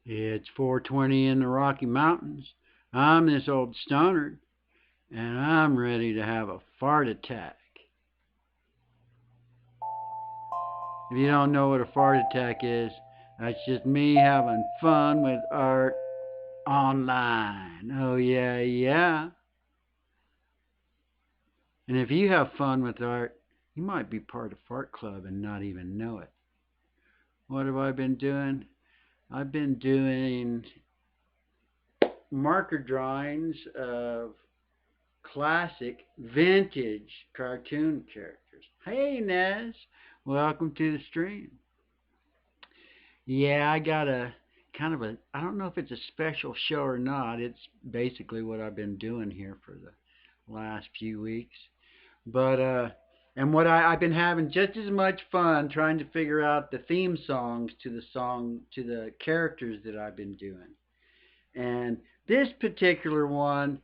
It's 4:20 in the Rocky Mountains. I'm this old stoner, and I'm ready to have a fart attack. If you don't know what a fart attack is, that's just me having fun with art online. Oh, yeah, yeah. And if you have fun with art, you might be part of Fart Club and not even know it. What have I been doing? I've been doing marker drawings of classic vintage cartoon characters. Hey Nez, welcome to the stream. Yeah, I got a kind of a, I don't know if it's a special show or not. It's basically what I've been doing here for the last few weeks. But and I've been having just as much fun trying to figure out the theme songs to the characters that I've been doing. And this particular one,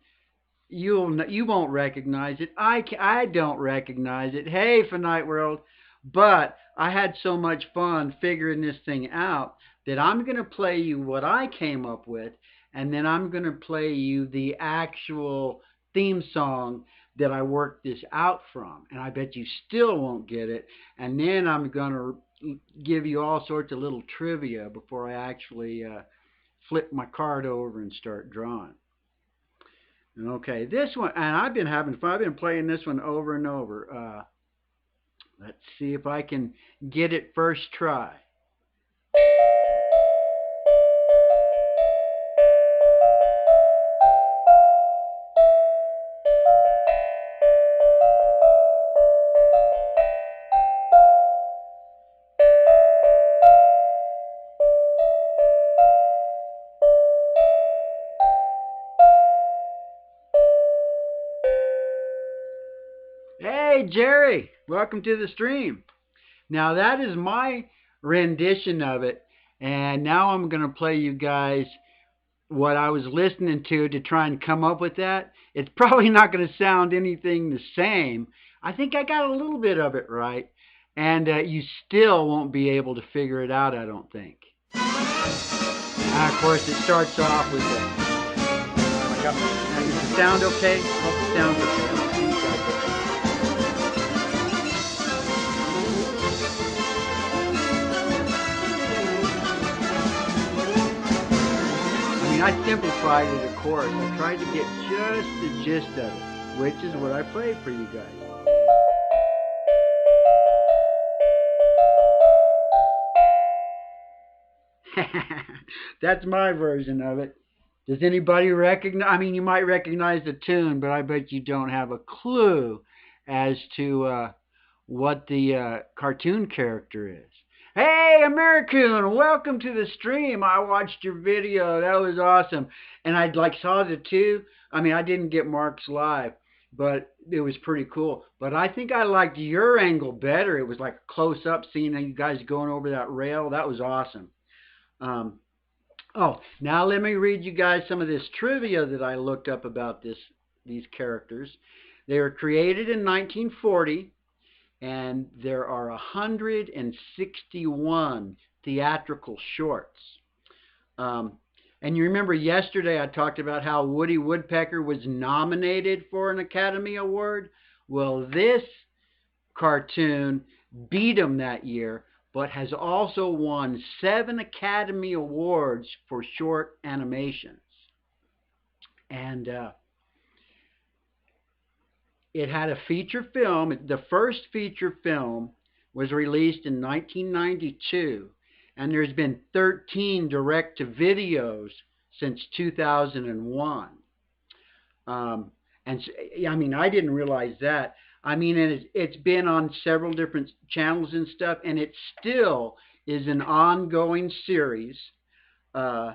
you won't recognize it. I don't recognize it. Hey, Finite World, but I had so much fun figuring this thing out that I'm gonna play you what I came up with, and then I'm gonna play you the actual theme song that I worked this out from, and I bet you still won't get it. And then I'm gonna give you all sorts of little trivia before I actually flip my card over and start drawing. Okay, this one, and I've been having fun. I've been playing this one over and over. Let's see if I can get it first try. Hey, Jerry, welcome to the stream. Now, that is my rendition of it, and now I'm going to play you guys what I was listening to try and come up with that. It's probably not going to sound anything the same. I think I got a little bit of it right, and you still won't be able to figure it out, I don't think. And of course, it starts off with the. Is the sound okay? Hope the sound's okay. I mean, I simplified it, of course. I tried to get just the gist of it, which is what I played for you guys. That's my version of it. Does anybody recognize? I mean, you might recognize the tune, but I bet you don't have a clue as to what the cartoon character is. Hey, American, welcome to the stream. I watched your video. That was awesome. And I saw the two. I mean, I didn't get Mark's live, but it was pretty cool. But I think I liked your angle better. It was like close up, seeing you guys going over that rail. That was awesome. Um, Oh, now let me read you guys some of this trivia that I looked up about these characters. They were created in 1940, and there are 161 theatrical shorts. Um, and you remember yesterday I talked about how Woody Woodpecker was nominated for an Academy Award? Well, this cartoon beat him that year, but has also won 7 Academy Awards for short animations. And it had a feature film. The first feature film was released in 1992, and there's been 13 direct-to-videos since 2001. And I mean, I didn't realize that. I mean, and it's been on several different channels and stuff, and it still is an ongoing series. Uh,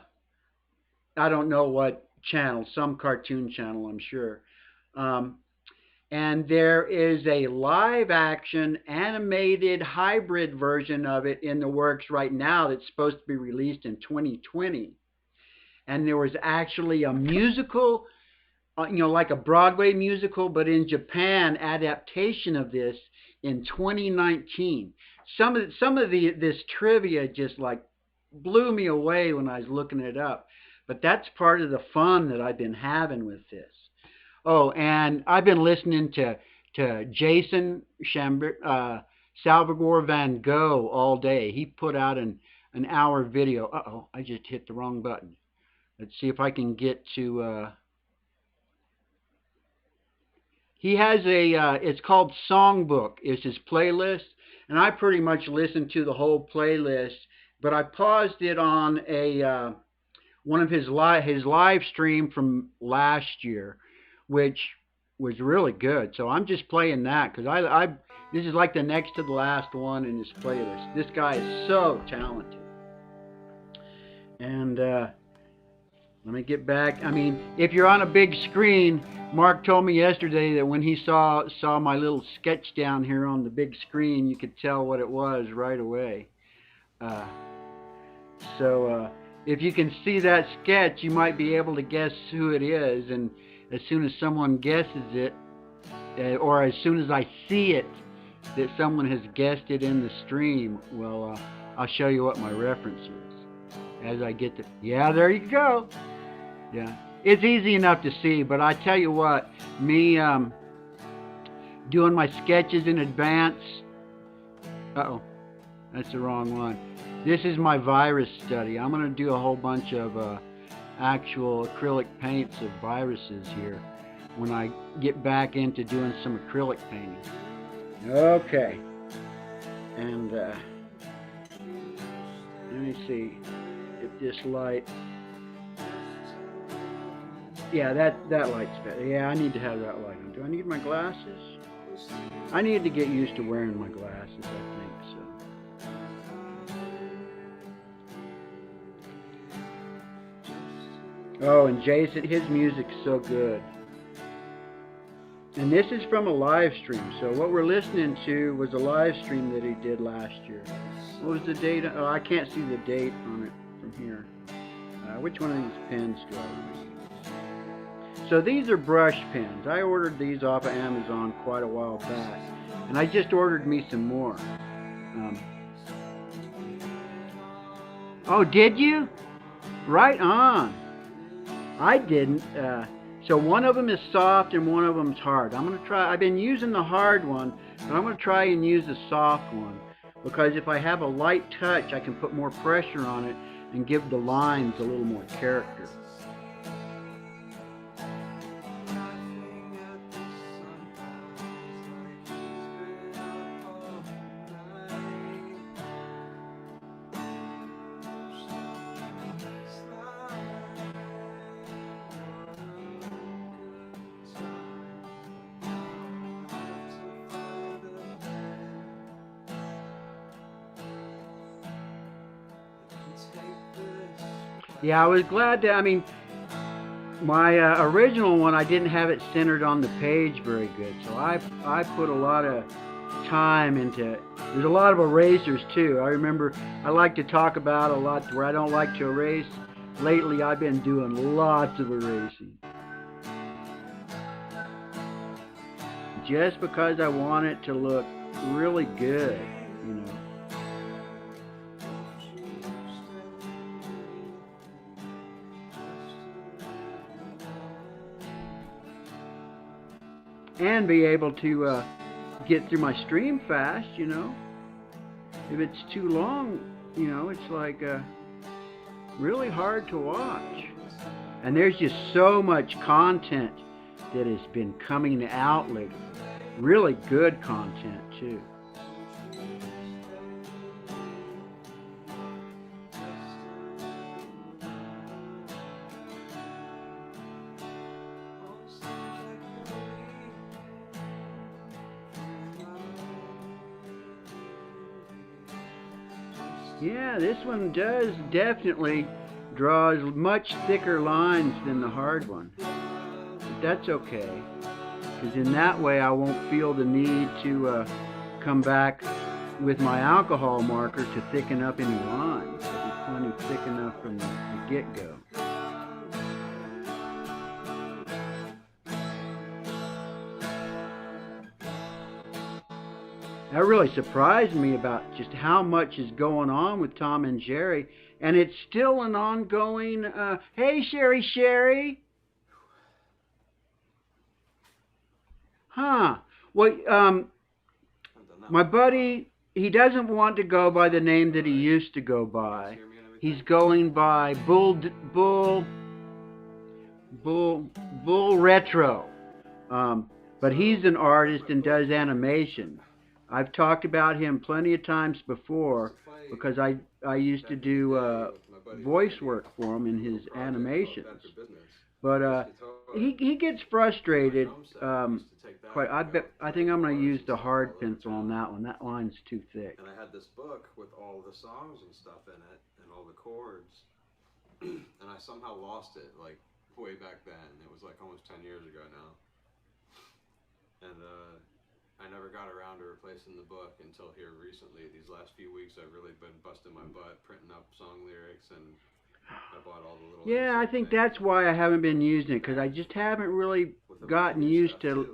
I don't know what channel, some cartoon channel, I'm sure. Um, and there is a live action animated hybrid version of it in the works right now that's supposed to be released in 2020. And there was actually a musical, like a Broadway musical, but in Japan adaptation of this in 2019. Some of this trivia just like blew me away when I was looking it up. But that's part of the fun that I've been having with this. Oh, and I've been listening to Jason Salvador Van Gogh all day. He put out an hour video. Uh-oh, I just hit the wrong button. Let's see if I can get to. He has it's called Songbook. It's his playlist, and I pretty much listened to the whole playlist. But I paused it on a one of his live stream from last year, which was really good. So I'm just playing that because I this is like the next to the last one in his playlist. This guy is so talented, and let me get back. I mean, if you're on a big screen, Mark told me yesterday that when he saw my little sketch down here on the big screen, you could tell what it was right away. Uh, so if you can see that sketch, you might be able to guess who it is. And as soon as someone guesses it, or as soon as I see it, that someone has guessed it in the stream, well, I'll show you what my reference is. As I get to, yeah, there you go. Yeah, it's easy enough to see, but I tell you what, me doing my sketches in advance. Uh-oh, that's the wrong one. This is my virus study. I'm going to do a whole bunch of actual acrylic paints of viruses here when I get back into doing some acrylic painting. Okay, and let me see if this light. Yeah, that light's better. Yeah, I need to have that light on. Do I need my glasses? I need to get used to wearing my glasses, I think so. Oh, and Jason, his music's so good. And this is from a live stream. So what we're listening to was a live stream that he did last year. What was the date? Oh, I can't see the date on it from here. Which one of these pens do I want? So these are brush pens. I ordered these off of Amazon quite a while back, and I just ordered me some more. Oh, did you? Right on. I didn't. So one of them is soft and one of them is hard. I'm going to try. I've been using the hard one, but I'm going to try and use the soft one because if I have a light touch, I can put more pressure on it and give the lines a little more character. Yeah, I was glad to, I mean, my original one, I didn't have it centered on the page very good. So I put a lot of time into it. There's a lot of erasers too. I remember I like to talk about a lot where I don't like to erase. Lately, I've been doing lots of erasing. Just because I want it to look really good, you know. And be able to get through my stream fast, you know. If it's too long, you know, it's like really hard to watch. And there's just so much content that has been coming out lately. Really good content too. Yeah, this one does definitely draws much thicker lines than the hard one. But that's okay, because in that way I won't feel the need to come back with my alcohol marker to thicken up any lines. It'll be plenty thick enough from the get-go. That really surprised me about just how much is going on with Tom and Jerry, and it's still an ongoing. Hey, Sherry. Huh. Well, my buddy, he doesn't want to go by the name that he used to go by. He's going by Bull Retro. But he's an artist and does animation. I've talked about him plenty of times before because I used to do voice work for him in his animations. But he gets frustrated. I think I'm going to use the hard pencil on that one. That line's too thick. And I had this book with all the songs and stuff in it and all the chords, and I somehow lost it like way back then. It was like almost 10 years ago now, and I never got around to replacing the book until here recently. These last few weeks, I've really been busting my butt printing up song lyrics, and I bought all the little. Yeah, I think that's why I haven't been using it, because I just haven't really gotten used to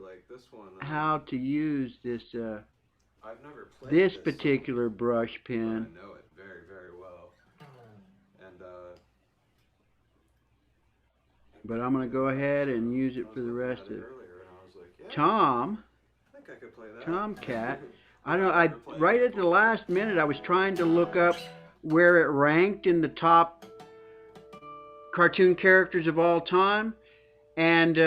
how to use this I've never played this particular brush pen. I know it very, very well, and but I'm going to go ahead and use it for the rest of it. Like, yeah, Tom. I could play that. Tomcat. I don't know. Right at the last minute, I was trying to look up where it ranked in the top cartoon characters of all time, and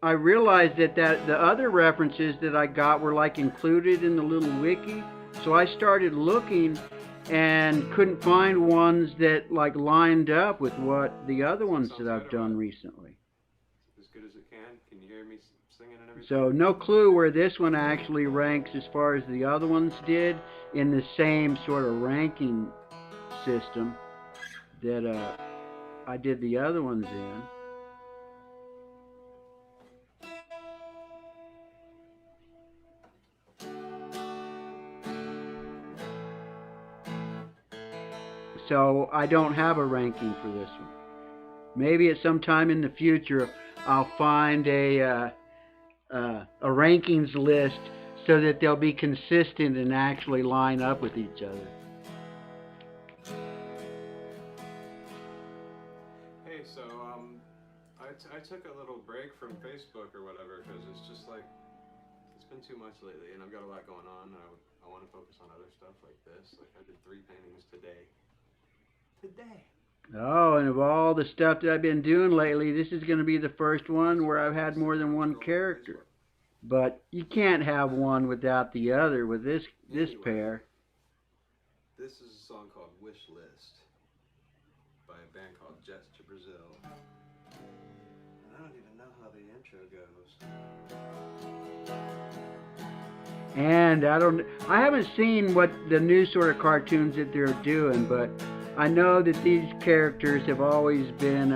I realized that the other references that I got were like included in the little wiki. So I started looking and couldn't find ones that like lined up with what the other ones that I've done recently. As good as it can. Can you hear me singing and everything? So no clue where this one actually ranks as far as the other ones did in the same sort of ranking system that I did the other ones in. So I don't have a ranking for this one. Maybe at some time in the future I'll find a rankings list so that they'll be consistent and actually line up with each other. Hey, so I took a little break from Facebook or whatever because it's just like it's been too much lately, and I've got a lot going on. I want to focus on other stuff like this. Like I did 3 paintings today. Oh, and of all the stuff that I've been doing lately, this is going to be the first one where I've had more than one character. But you can't have one without the other with this pair. This is a song called Wish List by a band called Jets to Brazil. And I don't even know how the intro goes. And I haven't seen what the new sort of cartoons that they're doing, but I know that these characters have always been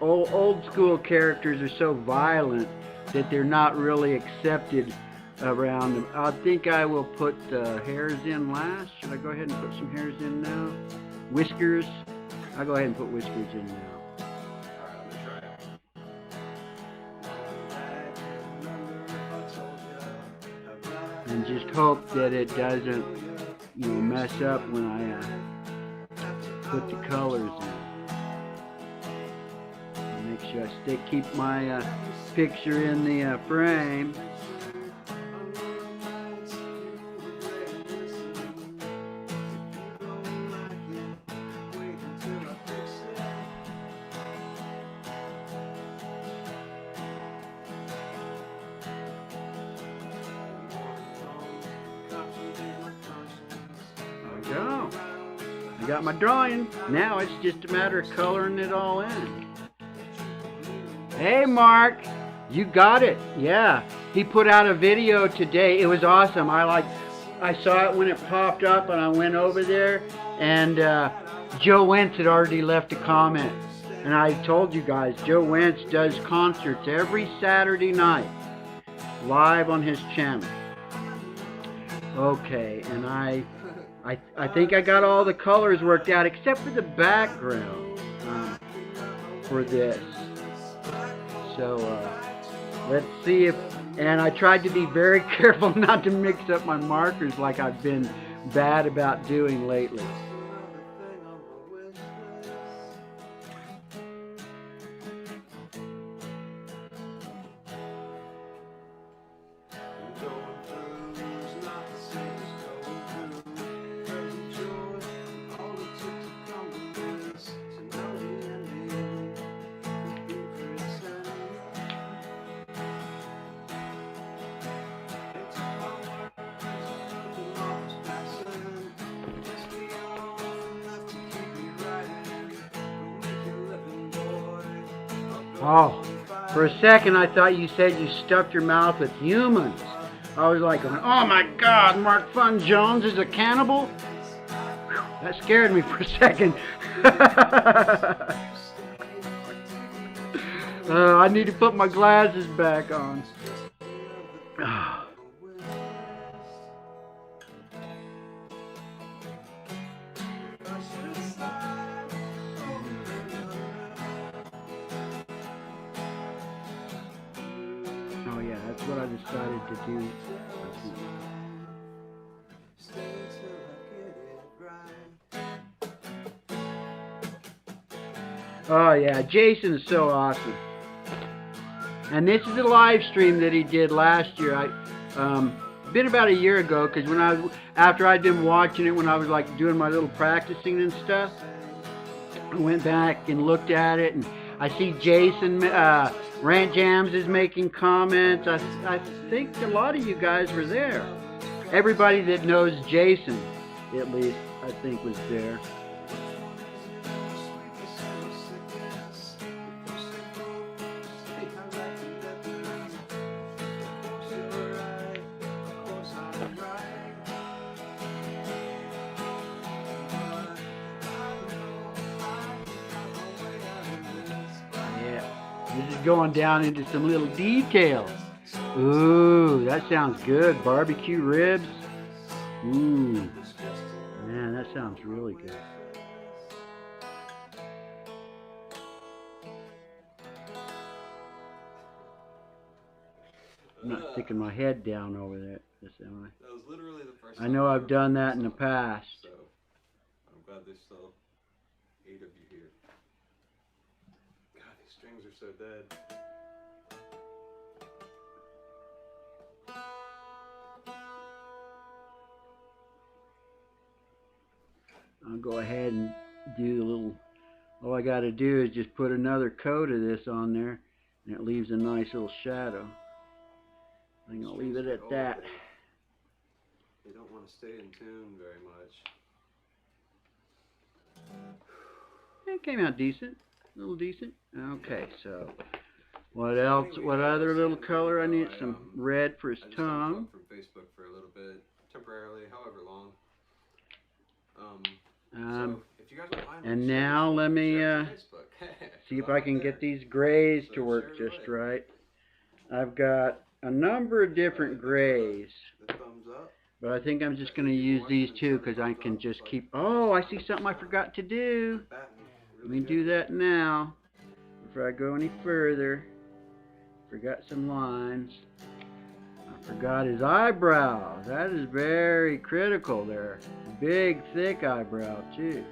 old school characters are so violent that they're not really accepted around them. I think I will put the hairs in last. Should I go ahead and put some hairs in now? Whiskers. I'll go ahead and put whiskers in now. And just hope that it doesn't, mess up when I put the colors in. And make sure I keep my picture in the frame. Go. I got my drawing. Now it's just a matter of coloring it all in. Hey Mark, you got it. Yeah, he put out a video today. It was awesome. I saw it when it popped up, and I went over there, and Joe Wentz had already left a comment. And I told you guys, Joe Wentz does concerts every Saturday night, live on his channel. Okay, and I think I got all the colors worked out except for the background for this. So let's see if And I tried to be very careful not to mix up my markers like I've been bad about doing lately. Oh, for a second I thought you said you stuffed your mouth with humans. I was like, going, oh my God, Mark Fun Jones is a cannibal? Whew, that scared me for a second. I need to put my glasses back on. Oh yeah, that's what I decided to do. Oh yeah, Jason is so awesome. And this is a live stream that he did last year. Been about a year ago, because after I'd been watching it when I was like doing my little practicing and stuff, I went back and looked at it, and I see Jason Rant Jams is making comments. I think a lot of you guys were there. Everybody that knows Jason, at least, I think was there. This is going down into some little details. Ooh, that sounds good. Barbecue ribs. Ooh, man, that sounds really good. I'm not sticking my head down over there, am I? That was literally the first I know I've done that in the past. So, I'm glad there's still 8 of you here. God, these strings are so dead. I'll go ahead and do a little, all I got to do is just put another coat of this on there, and it leaves a nice little shadow. I'm going to leave it at that. They don't want to stay in tune very much. It came out decent, a little decent. Okay, so what else? What other little color? I need some red for his tongue. From Facebook for a little bit, temporarily, however long. So if you guys don't mind, and now let me see if I can get these grays to work just right. I've got a number of different grays, but I think I'm just going to use these two because I can just keep. Oh, I see something I forgot to do. Let me do that now before I go any further. Forgot some lines. I forgot his eyebrow. That is very critical there. Big, thick eyebrow, too.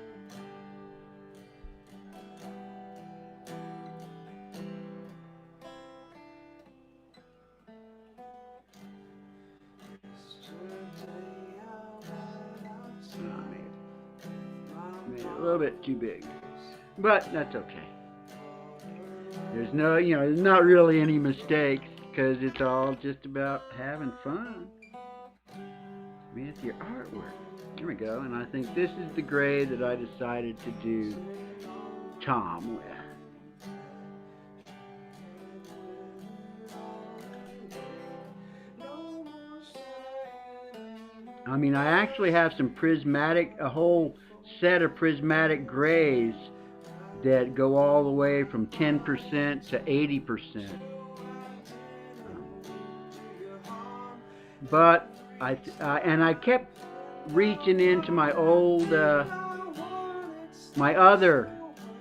Made it a little bit too big. But that's okay. There's no, there's not really any mistakes because it's all just about having fun with your artwork. Here we go, and I think this is the gray that I decided to do Tom with. I mean, I actually have some prismatic, a whole set of prismatic grays that go all the way from 10% to 80%. But I kept reaching into my old, my other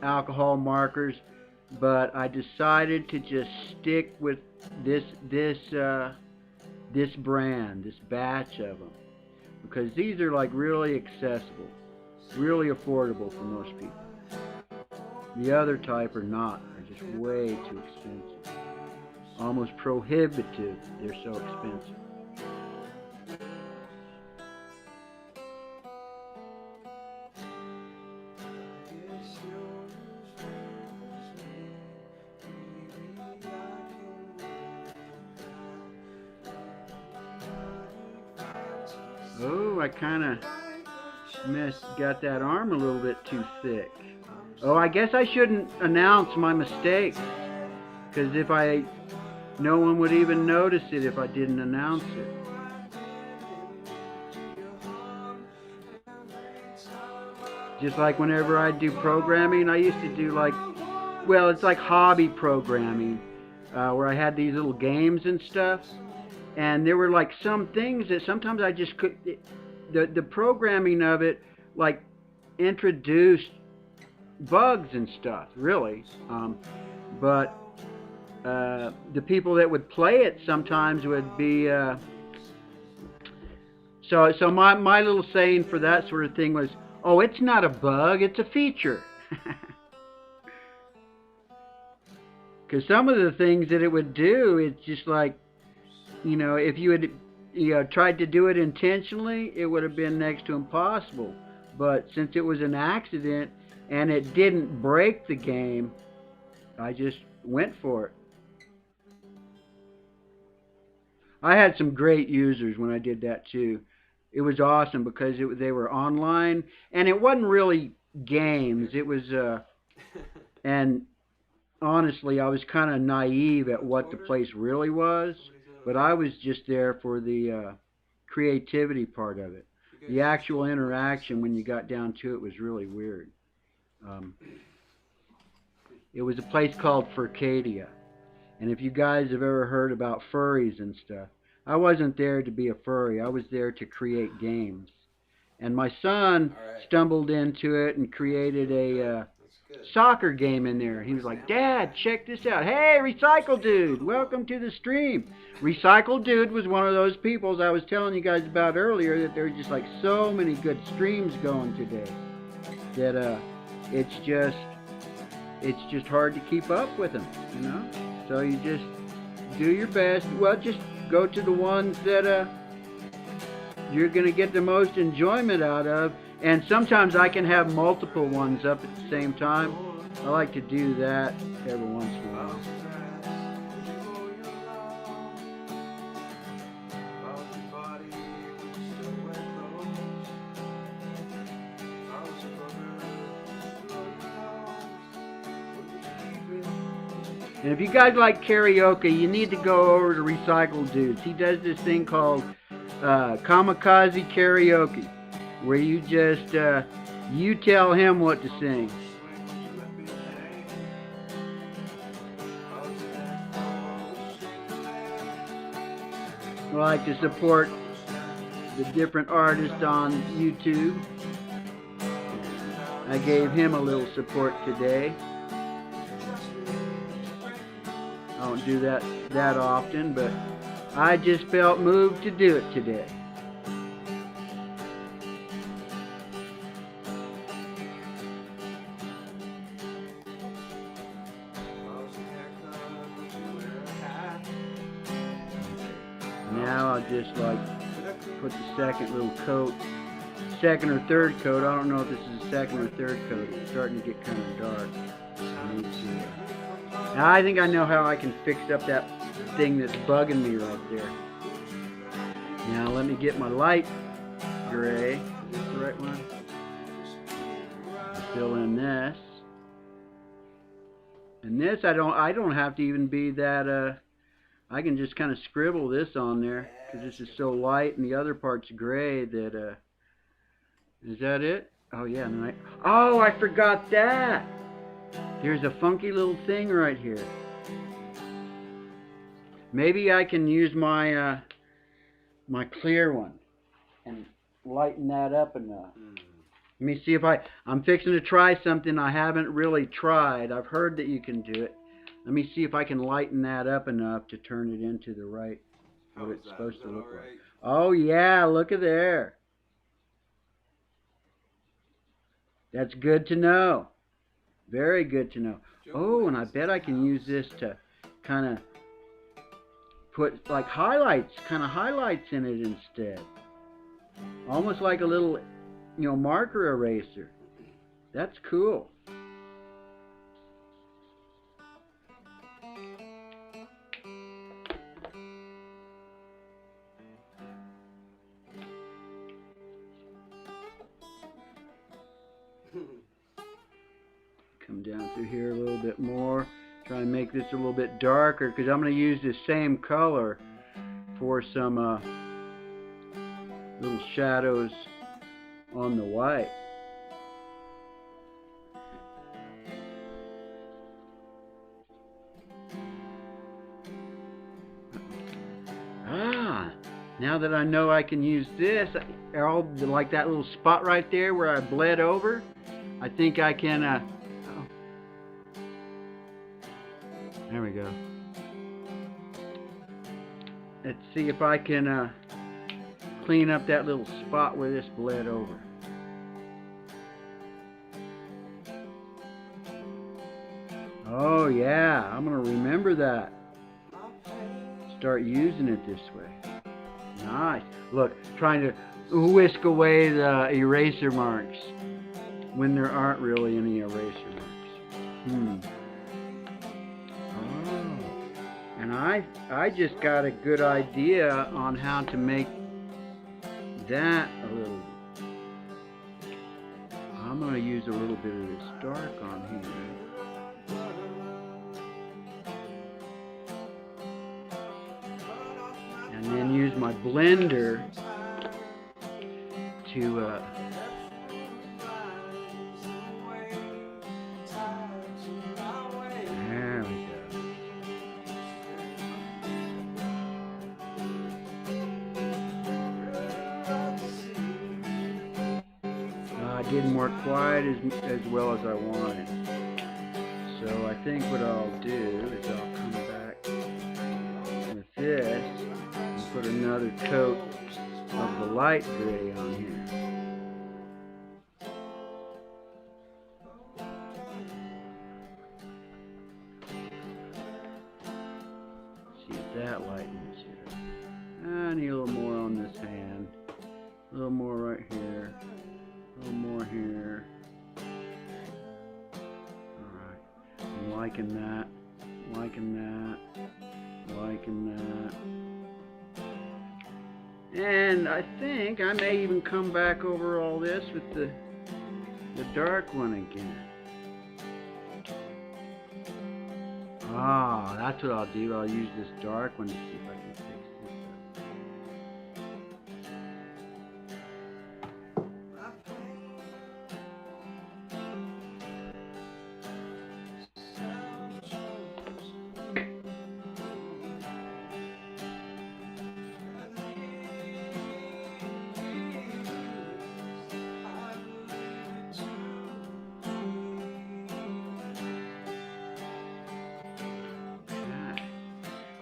alcohol markers but I decided to just stick with this this brand, this batch of them, because these are like really accessible, really affordable for most people. The other type are not. They're just way too expensive. Almost prohibitive. They're so expensive. Oh, I kind of got that arm a little bit too thick. Oh, I guess I shouldn't announce my mistake, because no one would even notice it if I didn't announce it. Just like whenever I do programming, I used to do well, it's like hobby programming, where I had these little games and stuff, and there were like some things that sometimes I just could. The programming of it like introduced bugs and stuff, really. But the people that would play it sometimes would be. So my little saying for that sort of thing was, "Oh, it's not a bug; it's a feature." Because some of the things that it would do, it's just like, if you had, tried to do it intentionally, it would have been next to impossible. But since it was an accident and it didn't break the game, I just went for it. I had some great users when I did that too. It was awesome because they were online, and it wasn't really games. It was, and honestly, I was kind of naive at what the place really was, but I was just there for the creativity part of it. The actual interaction, when you got down to it, was really weird. Um, it was a place called Furcadia, and if you guys have ever heard about furries and stuff, I wasn't there to be a furry. I was there to create games. And my son stumbled into it and created a soccer game in there. He was like, "Dad, check this out. Hey, Recycle Dude, welcome to the stream." Recycle Dude was one of those peoples I was telling you guys about earlier, that there's just like so many good streams going today that it's just it's just hard to keep up with them. So you just do your best. Well, just go to the ones that you're going to get the most enjoyment out of. And sometimes I can have multiple ones up at the same time. I like to do that every once in a while. And if you guys like karaoke, you need to go over to Recycle Dudes. He does this thing called Kamikaze Karaoke, where you just you tell him what to sing. I like to support the different artists on YouTube. I gave him a little support today. I don't do that often, but I just felt moved to do it today. Now I'll just like put the second little coat, second or third coat. I don't know if this is a second or third coat. It's starting to get kind of dark. I need to. Now I think I know how I can fix up that thing that's bugging me right there. Now let me get my light gray. Is this the right one? Fill in this. And this I don't have to even be that I can just kind of scribble this on there because this is so light and the other part's gray that is that it? Oh yeah, oh, I forgot that. There's a funky little thing right here. Maybe I can use my my clear one and lighten that up enough. Let me see if I'm fixing to try something I haven't really tried. I've heard that you can do it. Let me see if I can lighten that up enough to turn it into the right, How what was it's that? Was supposed to that look like. alright? Oh yeah, look at there. That's good to know. Very good to know. Joe Oh, and I Wicks bet in I the can use house. this to kind of put like highlights, kind of highlights in it instead. Almost like a little, marker eraser. That's cool. Come down through here a little bit more. Try and make this a little bit darker because I'm going to use the same color for some little shadows on the white. Ah, now that I know I can use this, like that little spot right there where I bled over, I think I can, oh, there we go. Let's see if I can clean up that little spot where this bled over. Oh yeah, I'm going to remember that. Start using it this way. Nice. Look, trying to whisk away the eraser marks when there aren't really any eraser marks. Oh. And I just got a good idea on how to make that a little. I'm going to use a little bit of this dark on here. And then use my blender to there we go. It didn't work quite as well as I wanted. So I think what I'll do is I'll come back with this and put another coat of the light gray on here. See if that lightens it up. I need a little more on this hand. A little more right here. A little more here. Alright. I'm liking that. Liking that. Liking that. And I think I may even come back over all this with the dark one again. Ah, that's what I'll do. I'll use this dark one to see if I can fix this up.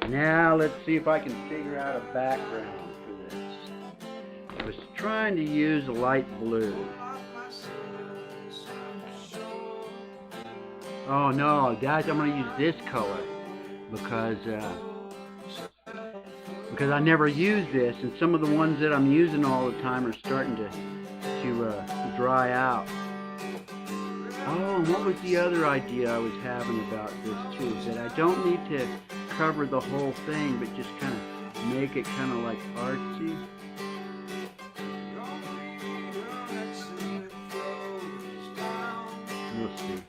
Now let's see if I can figure out a background for this. I was trying to use light blue. Oh no, guys, I'm going to use this color because I never use this, and some of the ones that I'm using all the time are starting to dry out. Oh, and what was the other idea I was having about this too? That I don't need to cover the whole thing, but just kind of make it kind of like artsy. We'll see.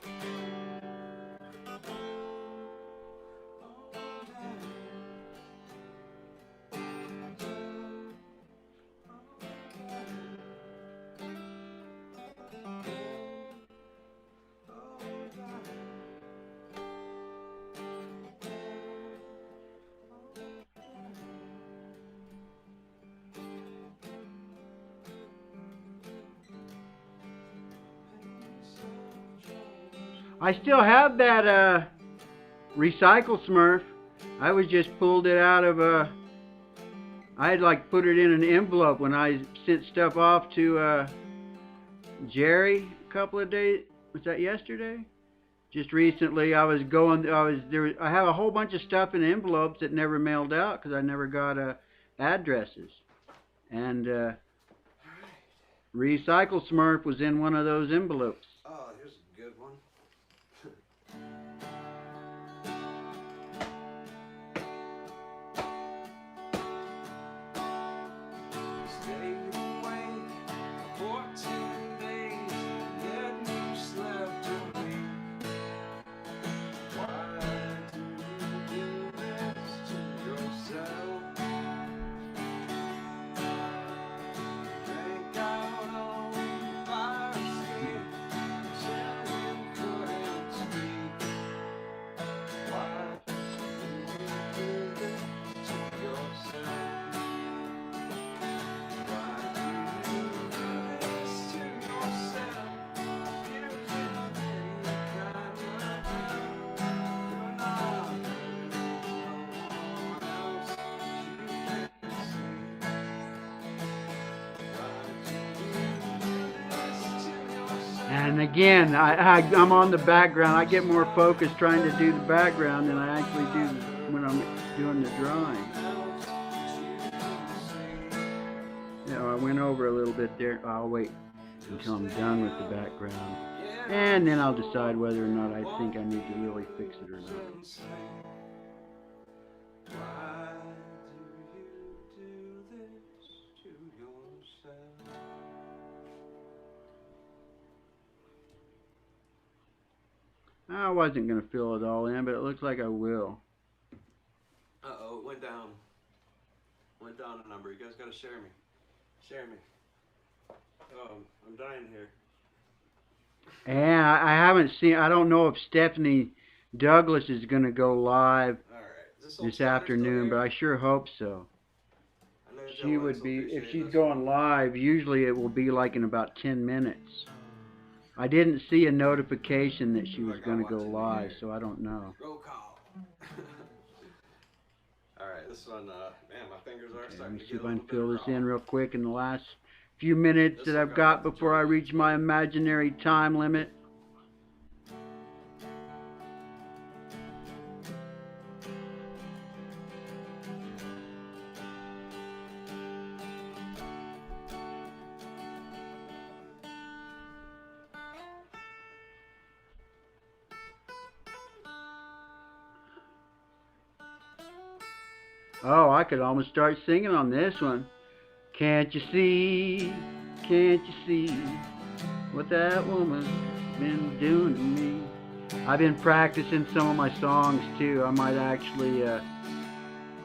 I still have that recycle Smurf. I was just pulled it out of I had like put it in an envelope when I sent stuff off to Jerry a couple of days. Was that yesterday? Just recently, I have a whole bunch of stuff in envelopes that never mailed out because I never got addresses. And Recycle Smurf was in one of those envelopes. Oh, here's a good one. Stayed awake for 2 days, yet you slept away. Why do you do this to yourself? Drank out on fire escape, till you couldn't speak. Why do you do this to yourself? Why do you do this to yourself? You're feeling kind of down. You're not hurting no one else. You can't see. Why do you do this to yourself? And again, I'm on the background. I get more focused trying to do the background than I actually do when I'm doing the drawing. You know, I went over a little bit there. I'll wait until I'm done with the background. And then I'll decide whether or not I think I need to really fix it or not. Why do you do this to yourself? I wasn't going to fill it all in, but it looks like I will. Uh-oh, it went down. Went down a number. You guys gotta share me. Share me. I'm dying here. And I haven't seen, I don't know if Stephanie Douglas is going to go live Alright. Is this old this Spider afternoon, still but here? I sure hope so. I know She Joe would Wetzel be, if appreciated she's this going one. live, usually it will be like in about 10 minutes. I didn't see a notification that she was Like, I going to want go you to live, hear. so I don't know. Roll call. Alright, this one, man, my fingers are Okay, let starting me to see get if a I little can fill bit this raw. in real quick in the last few minutes This that one I've got got off the before I joint reach my quick. imaginary time limit. Oh, I could almost start singing on this one. Can't you see what that woman's been doing to me? I've been practicing some of my songs too. I might actually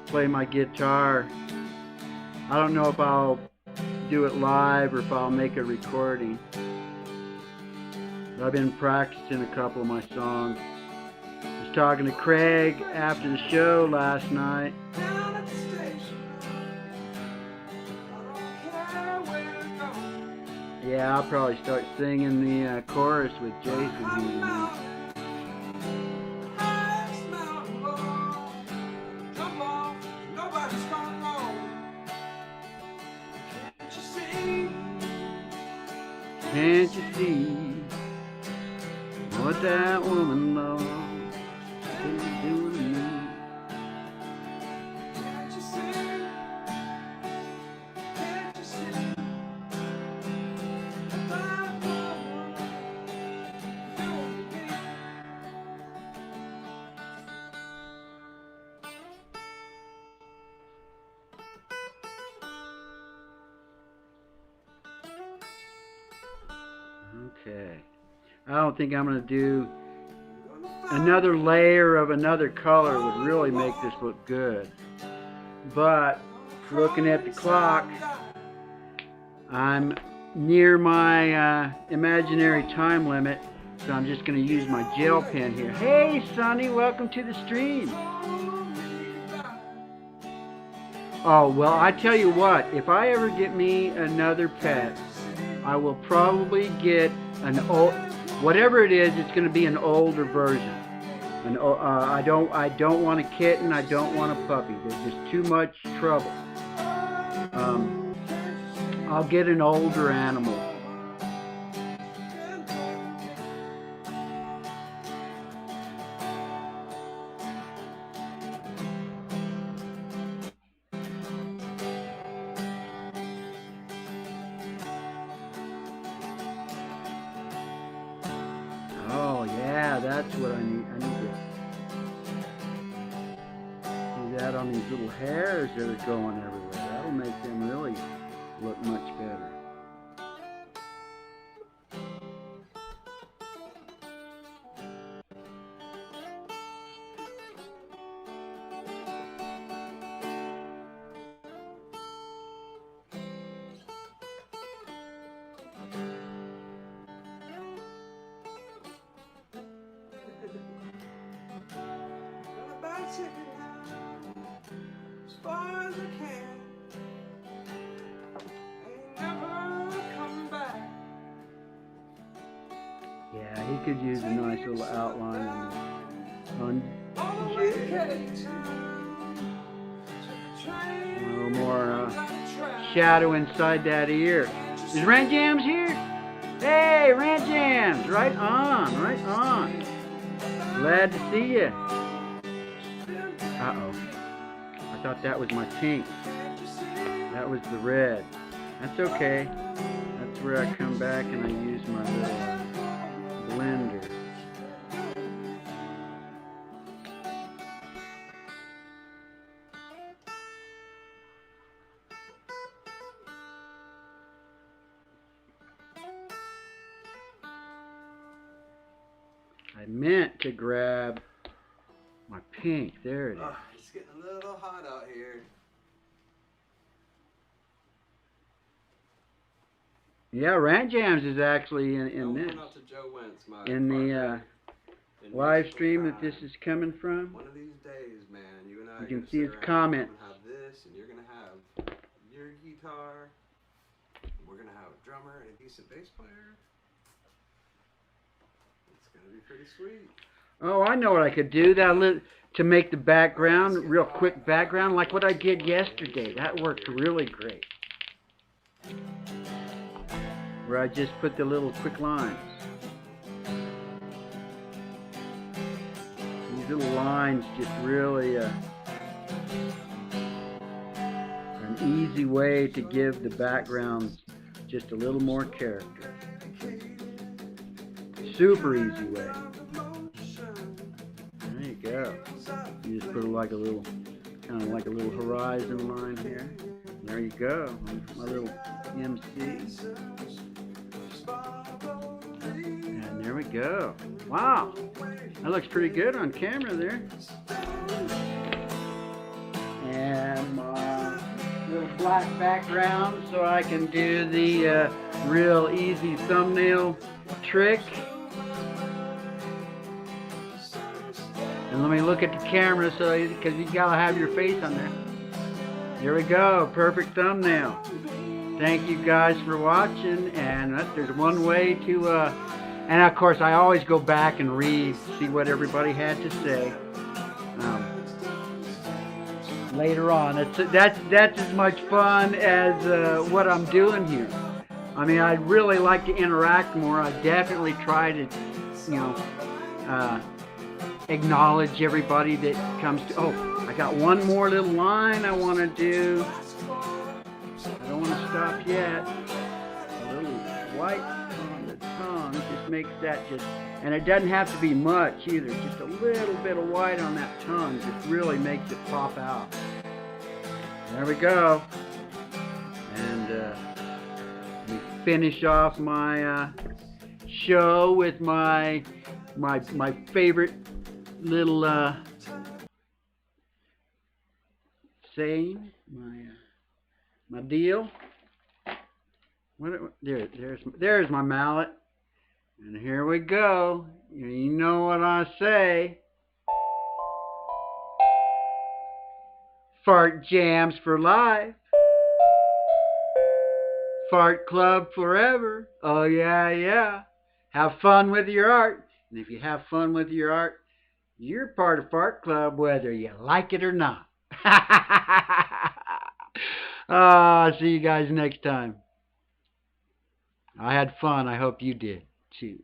play my guitar. I don't know if I'll do it live or if I'll make a recording. But I've been practicing a couple of my songs. I was talking to Craig after the show last night. Down at the station, I don't care where you go. Yeah, I'll probably start singing the chorus with Jason here in a I'm minute. out. Highest mountain low. Jump off, nobody's gonna know. Can't you see? Can't you see what that woman loves is doing to me? Can't you see? Can't you see? That woman doing to me. Okay. I don't think I'm going to do another layer of another color would really make this look good. But looking at the clock, I'm near my imaginary time limit, so I'm just going to use my gel pen here. Hey, Sonny, welcome to the stream. Oh, well, I tell you what, if I ever get me another pet, I will probably get an old, whatever it is, it's going to be an older version. And I don't want a kitten. I don't want a puppy. There's just too much trouble. I'll get an older animal. Oh yeah, that's what I need. I need to do that on these little hairs that are going everywhere. That'll make them really look much better. As far as I can, ain't never come back. Yeah, he could use a nice little outline on a little more shadow inside that ear. Is Rant Jams here? Hey, Rant Jams! Right on, right on. Glad to see you. Uh-oh. I thought that was my pink. That was the red. That's okay. That's where I come back and I use my little blender. I meant to grab my pink. There it is. It's getting a little hot out here. Yeah, Rant Jams is actually in this. Out to Joe Wentz, in the live stream that this is coming from. One of these days, man, you and I you can see his comments. We're gonna have this, and you're gonna have your guitar. We're gonna have a drummer and a decent bass player. It's gonna be pretty sweet. Oh, I know what I could do. To make the background, real quick background, like what I did yesterday. That worked really great. Where I just put the little quick lines. These little lines just really an easy way to give the background just a little more character. Super easy way. There you go. You just put like a little, kind of like a little horizon line here. There you go. My little MC. And there we go. Wow. That looks pretty good on camera there. And my little black background so I can do the real easy thumbnail trick. And let me look at the camera because you gotta have your face on there. Here we go, perfect thumbnail. Thank you guys for watching, and there's one way to, and of course I always go back and read, see what everybody had to say. Later on, that's as much fun as what I'm doing here. I mean, I'd really like to interact more. I definitely try to, acknowledge everybody that comes to. Oh, I got one more little line I want to do. I don't want to stop yet. A little white on the tongue just makes that and it doesn't have to be much either. Just a little bit of white on that tongue just really makes it pop out. There we go. And we finish off my show with my favorite little saying, my deal. There's my mallet, and here we go. You know what I say. Fart jams for life. Fart club forever. Oh yeah, yeah. Have fun with your art. And if you have fun with your art, you're part of Art Club whether you like it or not. See you guys next time. I had fun. I hope you did too.